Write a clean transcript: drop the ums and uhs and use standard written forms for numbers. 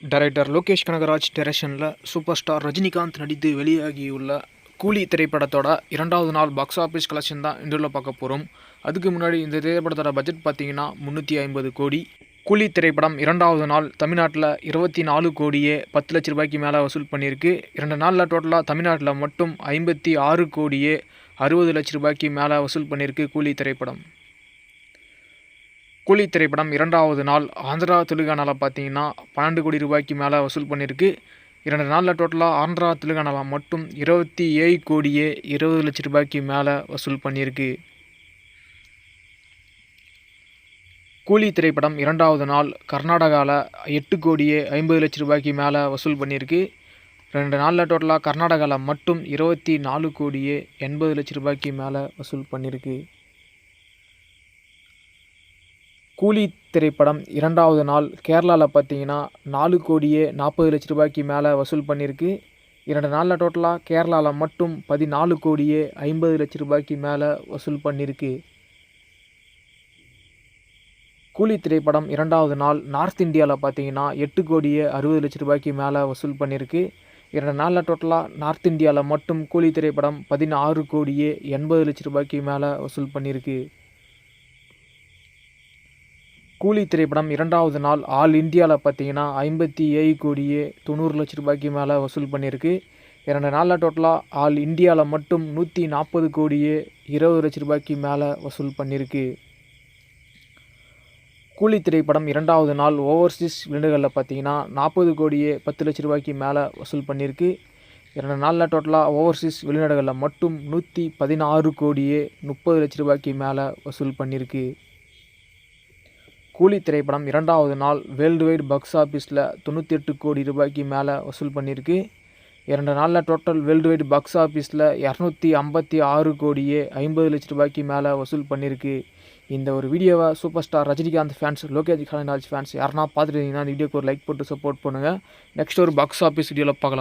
Director Lokesh Kanagaraj டைரக்ஷனில் super star Rajinikanth நடித்து வெளியாகியுள்ள கூலி திரைப்படத்தோட 2வது நாள் பாக்ஸ் ஆஃபீஸ் கலெக்ஷன் தான் இன்றைய பார்க்க போகிறோம். அதுக்கு முன்னாடி இந்த திரைப்படத்தோட பட்ஜெட் பார்த்தீங்கன்னா 350 கோடி. கூலி திரைப்படம் 2வது நாள் தமிழ்நாட்டில் 24 கோடியே 10 லட்ச ரூபாய்க்கு மேலே வசூல் பண்ணியிருக்கு. 2 நாளில் டோட்டலாக தமிழ்நாட்டில் மட்டும் 56 கோடியே 60 லட்ச ரூபாய்க்கு மேலே வசூல் பண்ணியிருக்கு கூலி திரைப்படம். கூலி திரைப்படம் 2வது நாள் ஆந்திரா தெலுங்கானாவில் பார்த்தீங்கன்னா 12 கோடி ரூபாய்க்கு மேலே வசூல் பண்ணியிருக்கு. 2 நாளில் டோட்டலாக ஆந்திரா தெலுங்கானாவில் மட்டும் 27 கோடியே 20 லட்ச ரூபாய்க்கு மேலே வசூல் பண்ணியிருக்கு. கூலி திரைப்படம் 2வது நாள் கர்நாடகாவில் 8 கோடியே 50 லட்ச ரூபாய்க்கு மேலே வசூல் பண்ணியிருக்கு. 2 நாளில் டோட்டலாக கர்நாடகாவில் மட்டும் 24 கோடியே 80 லட்ச ரூபாய்க்கு மேலே வசூல் பண்ணியிருக்கு. கூலி திரைப்படம் 2வது நாள் கேரளாவில் பார்த்தீங்கன்னா 4 கோடியே 40 லட்ச ரூபாய்க்கு மேலே வசூல் பண்ணியிருக்கு. 2 நாளில் டோட்டலாக கேரளாவில் மட்டும் 14 கோடியே 50 லட்ச ரூபாய்க்கு மேலே வசூல் பண்ணியிருக்கு. கூலி திரைப்படம் 2வது நாள் நார்த் இந்தியாவில் பார்த்தீங்கன்னா 8 கோடியே 60 லட்ச ரூபாய்க்கு மேலே வசூல் பண்ணியிருக்கு. 2 நாளில் டோட்டலாக நார்த் இந்தியாவில் மட்டும் கூலி திரைப்படம் 16 கோடியே 80 லட்ச ரூபாய்க்கு மேலே வசூல் பண்ணியிருக்கு. கூலி திரைப்படம் 2வது நாள் ஆல் இந்தியாவில் பார்த்தீங்கன்னா 57 கோடியே 90 லட்ச ரூபாய்க்கு மேலே வசூல் பண்ணியிருக்கு. 2 நாளில் டோட்டலாக ஆல் இந்தியாவில் மட்டும் 140 கோடியே 20 லட்ச ரூபாய்க்கு மேலே வசூல் பண்ணியிருக்கு. கூலி திரைப்படம் 2வது நாள் ஓவர்சீஸ் வெளிநாடுகளில் பார்த்தீங்கன்னா 40 கோடியே 10 லட்ச ரூபாய்க்கு மேலே வசூல் பண்ணியிருக்கு. 2 நாளில் டோட்டலாக ஓவர்சீஸ் வெளிநாடுகளில் மட்டும் 116 கோடியே 30 லட்ச ரூபாய்க்கு மேலே வசூல் பண்ணியிருக்கு. கூலி திரைப்படம் 2வது நாள் வேர்ல்டு வைட் பாக்ஸ் ஆஃபீஸில் 98 கோடி ரூபாய்க்கு மேலே வசூல் பண்ணியிருக்கு. 2 நாளில் டோட்டல் வேர்ல்டு வைட் பாக்ஸ் ஆஃபீஸில் 256 கோடியே 50 லட்ச ரூபாய்க்கு மேலே வசூல் பண்ணியிருக்கு. இந்த ஒரு வீடியோவை super star Rajinikanth fans, Lokesh Kanagaraj fans யாருன்னா பார்த்துட்டு இருந்தீங்கன்னா இந்த வீடியோக்கு ஒரு லைக் போட்டு சப்போர்ட் பண்ணுங்கள். நெக்ஸ்ட் ஒரு பாக்ஸ் ஆஃபீஸ் வீடியோவில் பார்க்கலாம்.